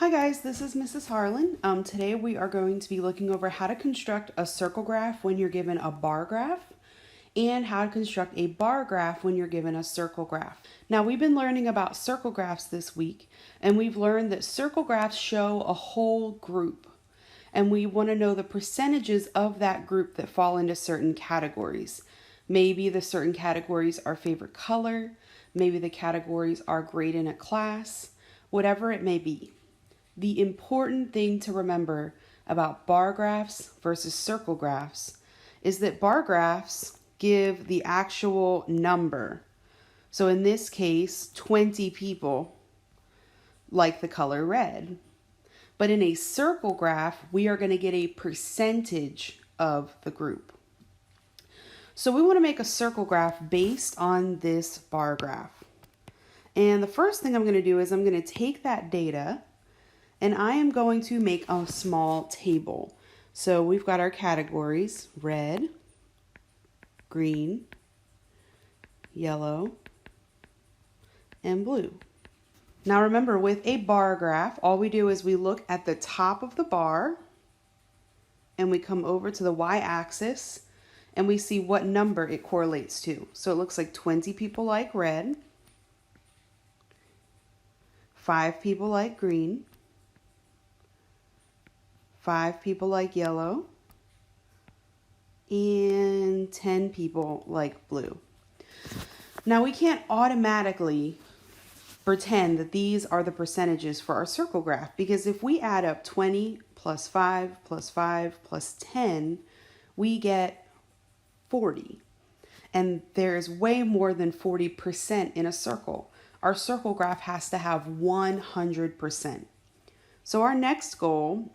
Hi guys, this is Mrs. Harlan. Today we are going to be looking over how to construct a circle graph when you're given a bar graph and how to construct a bar graph when you're given a circle graph. Now we've been learning about circle graphs this week, and we've learned that circle graphs show a whole group, and we want to know the percentages of that group that fall into certain categories. Maybe the certain categories are favorite color, maybe the categories are grade in a class, whatever it may be. The important thing to remember about bar graphs versus circle graphs is that bar graphs give the actual number. So in this case, 20 people like the color red. But in a circle graph, we are going to get a percentage of the group. So we want to make a circle graph based on this bar graph. And the first thing I'm going to do is I'm going to take that data and I am going to make a small table. So we've got our categories: red, green, yellow, and blue. Now remember, with a bar graph, all we do is we look at the top of the bar and we come over to the y-axis and we see what number it correlates to. So it looks like 20 people like red, 5 people like green, 5 people like yellow, and 10 people like blue. Now we can't automatically pretend that these are the percentages for our circle graph, because if we add up 20 plus 5 plus 5 plus 10, we get 40. And there's way more than 40% in a circle. Our circle graph has to have 100%. So our next goal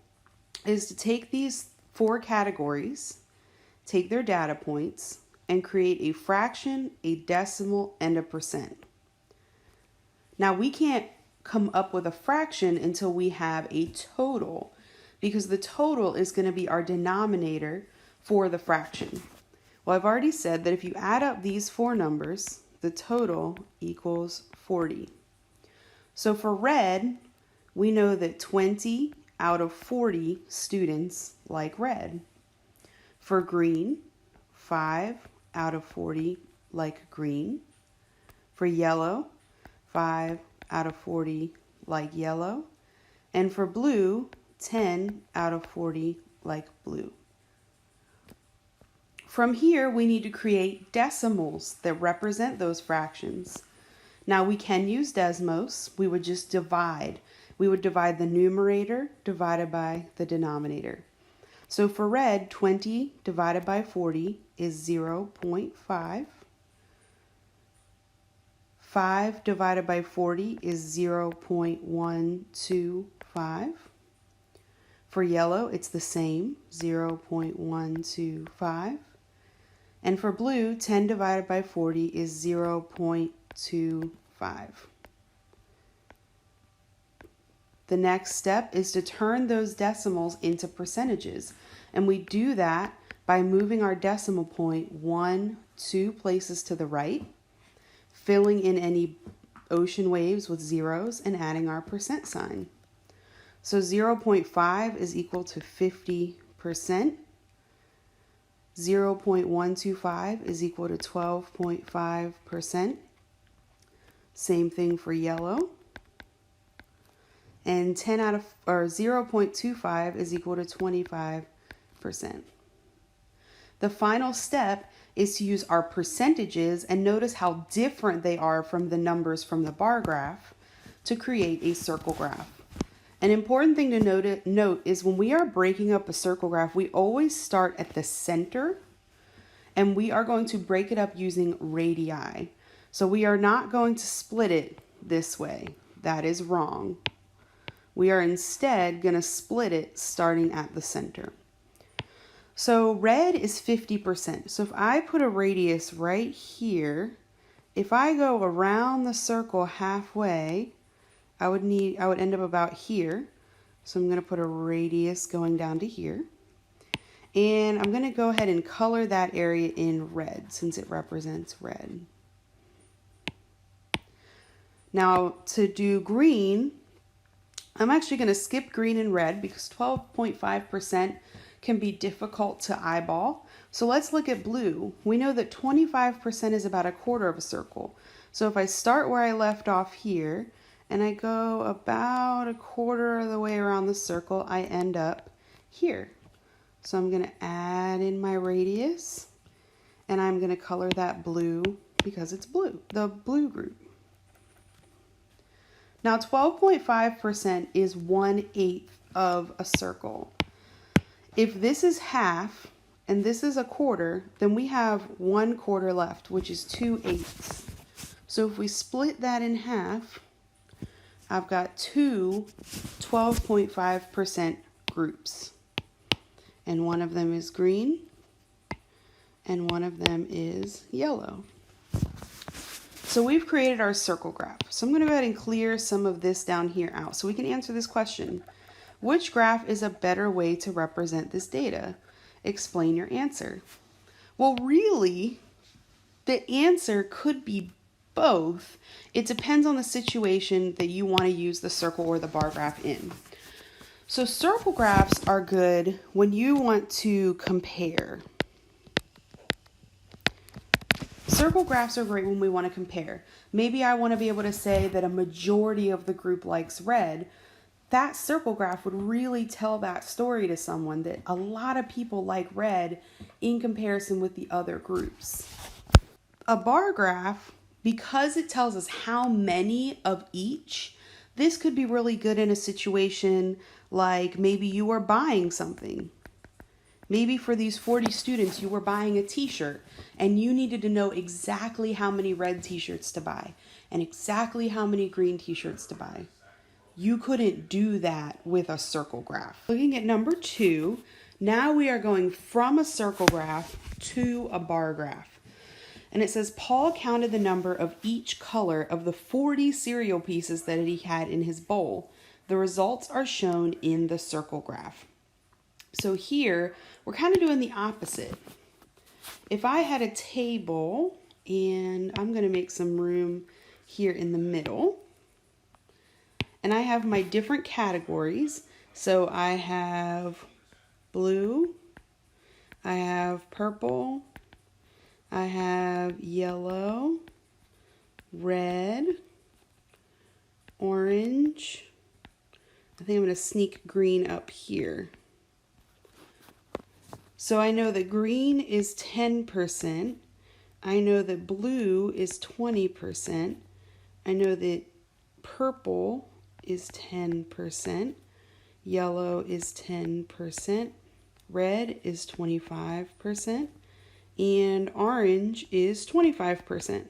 is to take these 4 categories, take their data points, and create a fraction, a decimal, and a percent. Now we can't come up with a fraction until we have a total, because the total is going to be our denominator for the fraction. Well, I've already said that if you add up these 4 numbers, the total equals 40. So for red, we know that 20 out of 40 students like red. For green, 5 out of 40 like green. For yellow, 5 out of 40 like yellow. And for blue, 10 out of 40 like blue. From here, we need to create decimals that represent those fractions. Now we can use Desmos. We would just divide. We would divide the numerator divided by the denominator. So for red, 20 divided by 40 is 0.5. 5 divided by 40 is 0.125. For yellow, it's the same, 0.125. And for blue, 10 divided by 40 is 0.25. The next step is to turn those decimals into percentages. And we do that by moving our decimal point 1, 2 places to the right, filling in any ocean waves with zeros, and adding our percent sign. So 0.5 is equal to 50%. 0.125 is equal to 12.5%. Same thing for yellow. And 0.25 is equal to 25%. The final step is to use our percentages, and notice how different they are from the numbers from the bar graph, to create a circle graph. An important thing to note is when we are breaking up a circle graph, we always start at the center, and we are going to break it up using radii. So we are not going to split it this way. That is wrong. We are instead going to split it starting at the center. So red is 50%. So if I put a radius right here, if I go around the circle halfway, I would end up about here. So I'm going to put a radius going down to here. And I'm going to go ahead and color that area in red since it represents red. Now to do green, I'm actually going to skip green and red because 12.5% can be difficult to eyeball. So let's look at blue. We know that 25% is about a quarter of a circle. So if I start where I left off here and I go about a quarter of the way around the circle, I end up here. So I'm going to add in my radius and I'm going to color that blue because it's blue, the blue group. Now 12.5% is 1/8 of a circle. If this is half and this is a quarter, then we have 1/4 left, which is 2/8. So if we split that in half, I've got two 12.5% groups. And one of them is green and one of them is yellow. So we've created our circle graph. So I'm going to go ahead and clear some of this down here out so we can answer this question. Which graph is a better way to represent this data? Explain your answer. Well, really, the answer could be both. It depends on the situation that you want to use the circle or the bar graph in. So circle graphs are good when you want to compare. Circle graphs are great when we want to compare. Maybe I want to be able to say that a majority of the group likes red. That circle graph would really tell that story to someone that a lot of people like red in comparison with the other groups. A bar graph, because it tells us how many of each, this could be really good in a situation like maybe you are buying something. Maybe for these 40 students, you were buying a t-shirt and you needed to know exactly how many red t-shirts to buy and exactly how many green t-shirts to buy. You couldn't do that with a circle graph. Looking at number 2, now we are going from a circle graph to a bar graph. And it says, Paul counted the number of each color of the 40 cereal pieces that he had in his bowl. The results are shown in the circle graph. So here, we're kind of doing the opposite. If I had a table, and I'm going to make some room here in the middle, and I have my different categories. So I have blue, I have purple, I have yellow, red, orange. I think I'm going to sneak green up here. So I know that green is 10%. I know that blue is 20%. I know that purple is 10%. Yellow is 10%. Red is 25%. And orange is 25%.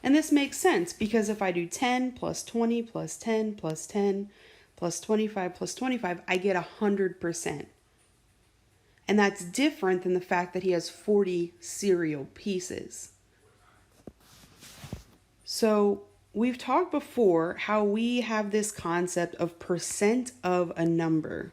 And this makes sense because if I do 10 plus 20 plus 10 plus 10 plus 25 plus 25, I get 100%. And that's different than the fact that he has 40 cereal pieces. So we've talked before how we have this concept of percent of a number.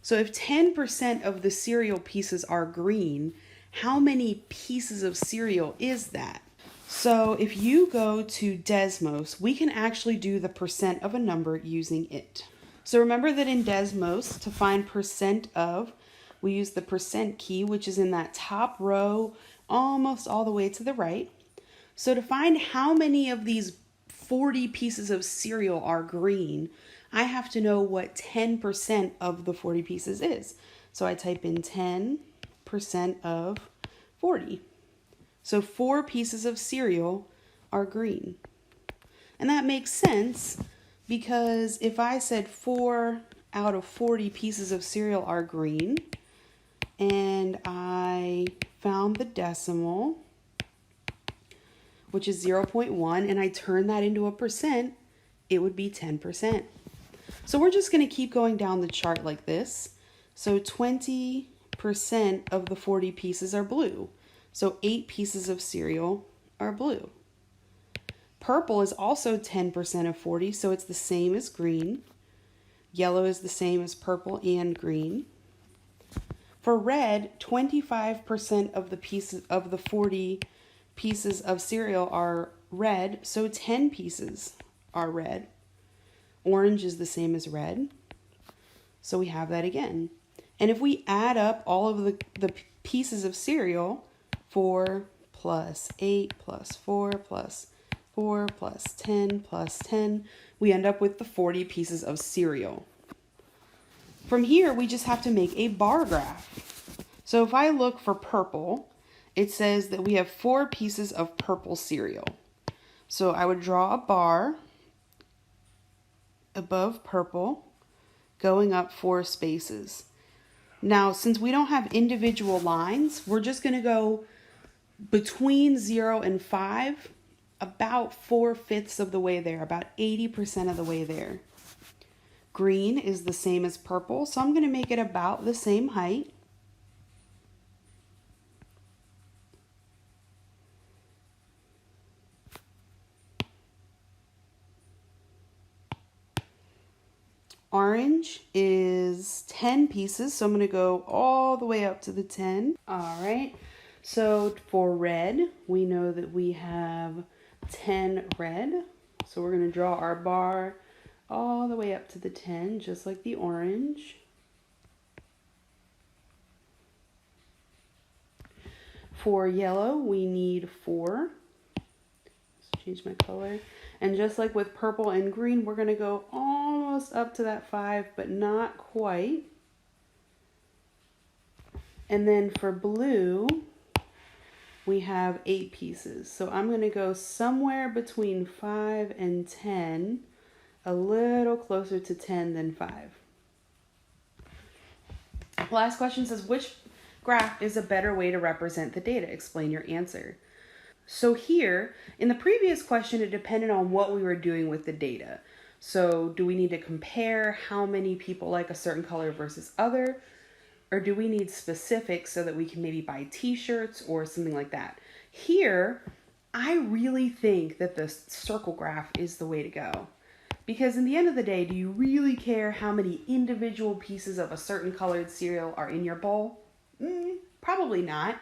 So if 10% of the cereal pieces are green, how many pieces of cereal is that? So if you go to Desmos, we can actually do the percent of a number using it. So remember that in Desmos, to find percent of, we use the percent key, which is in that top row, almost all the way to the right. So to find how many of these 40 pieces of cereal are green, I have to know what 10% of the 40 pieces is. So I type in 10% of 40. So 4 pieces of cereal are green. And that makes sense because if I said 4 out of 40 pieces of cereal are green and I found the decimal, which is 0.1, and I turn that into a percent, it would be 10%. So we're just going to keep going down the chart like this. So 20% of the 40 pieces are blue. So 8 pieces of cereal are blue. Purple is also 10% of 40, so it's the same as green. Yellow is the same as purple and green. For red, 25% of the pieces of the 40 pieces of cereal are red, so 10 pieces are red. Orange is the same as red. So we have that again. And if we add up all of the pieces of cereal, 4 plus 8 plus 4 plus 4 plus 10 plus 10, we end up with the 40 pieces of cereal. From here, we just have to make a bar graph. So if I look for purple, it says that we have 4 pieces of purple cereal. So I would draw a bar above purple, going up 4 spaces. Now, since we don't have individual lines, we're just going to go between 0 and 5, about 4/5 of the way there, about 80% of the way there. Green is the same as purple, so I'm going to make it about the same height. Orange is 10 pieces, so I'm going to go all the way up to the 10. All right, so for red, we know that we have 10 red. So we're going to draw our bar all the way up to the 10, just like the orange. For yellow, we need 4. Let's change my color. And just like with purple and green, we're going to go almost up to that 5, but not quite. And then for blue, we have 8 pieces. So I'm going to go somewhere between 5 and 10, a little closer to 10 than 5. Last question says, which graph is a better way to represent the data? Explain your answer. So here, in the previous question, it depended on what we were doing with the data. So do we need to compare how many people like a certain color versus other? Or do we need specifics so that we can maybe buy t-shirts or something like that? Here, I really think that the circle graph is the way to go. Because in the end of the day, do you really care how many individual pieces of a certain colored cereal are in your bowl? Probably not.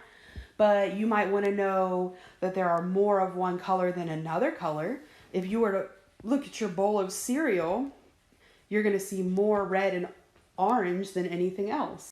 But you might want to know that there are more of one color than another color. If you were to look at your bowl of cereal, you're going to see more red and orange than anything else.